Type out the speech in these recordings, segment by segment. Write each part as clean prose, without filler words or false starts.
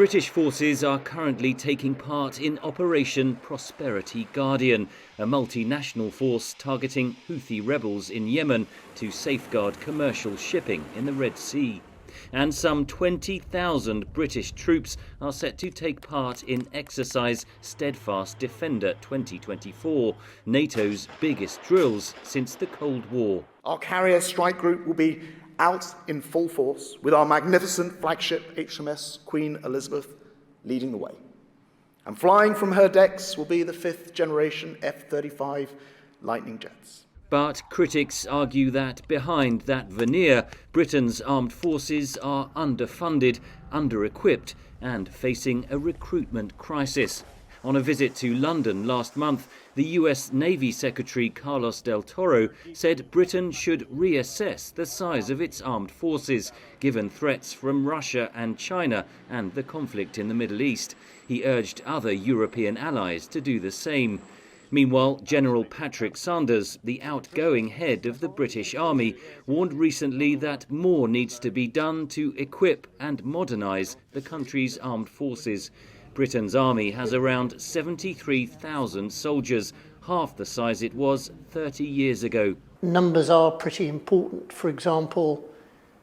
British forces are currently taking part in Operation Prosperity Guardian, a multinational force targeting Houthi rebels in Yemen to safeguard commercial shipping in the Red Sea. And some 20,000 British troops are set to take part in exercise Steadfast Defender 2024, NATO's biggest drills since the Cold War. Our carrier strike group will be out in full force with our magnificent flagship HMS Queen Elizabeth leading the way. And flying from her decks will be the fifth generation F-35 Lightning jets. But critics argue that behind that veneer, Britain's armed forces are underfunded, under-equipped and facing a recruitment crisis. On a visit to London last month, the US Navy Secretary Carlos del Toro said Britain should reassess the size of its armed forces, given threats from Russia and China and the conflict in the Middle East. He urged other European allies to do the same. Meanwhile, General Patrick Sanders, the outgoing head of the British Army, warned recently that more needs to be done to equip and modernise the country's armed forces. Britain's army has around 73,000 soldiers, half the size it was 30 years ago. Numbers are pretty important. For example,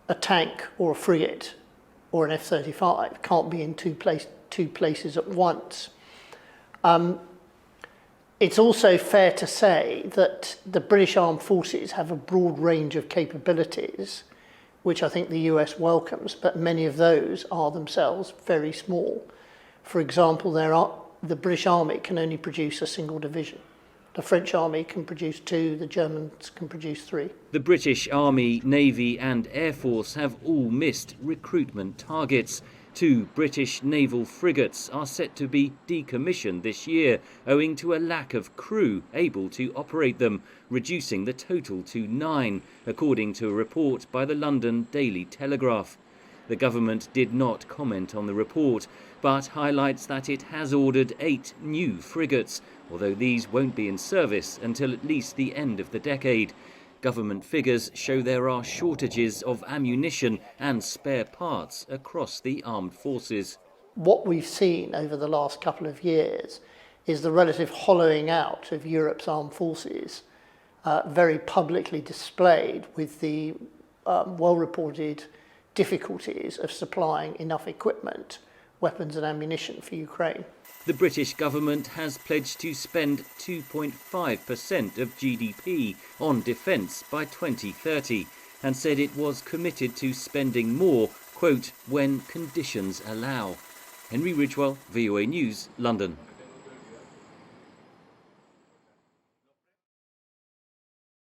a tank or a frigate or an F-35 can't be in two places at once. It's also fair to say that the British Armed Forces have a broad range of capabilities, which I think the US welcomes, but many of those are themselves very small. For example, the British Army can only produce a single division. The French Army can produce 2, the Germans can produce 3. The British Army, Navy and Air Force have all missed recruitment targets. 2 British naval frigates are set to be decommissioned this year, owing to a lack of crew able to operate them, reducing the total to 9, according to a report by the London Daily Telegraph. The government did not comment on the report, but highlights that it has ordered 8 new frigates, although these won't be in service until at least the end of the decade. Government figures show there are shortages of ammunition and spare parts across the armed forces. What we've seen over the last couple of years is the relative hollowing out of Europe's armed forces, very publicly displayed with the well-reported difficulties of supplying enough equipment, weapons and ammunition for Ukraine. The British government has pledged to spend 2.5% of GDP on defence by 2030 and said it was committed to spending more, quote, when conditions allow. Henry Ridgewell, VOA News, London.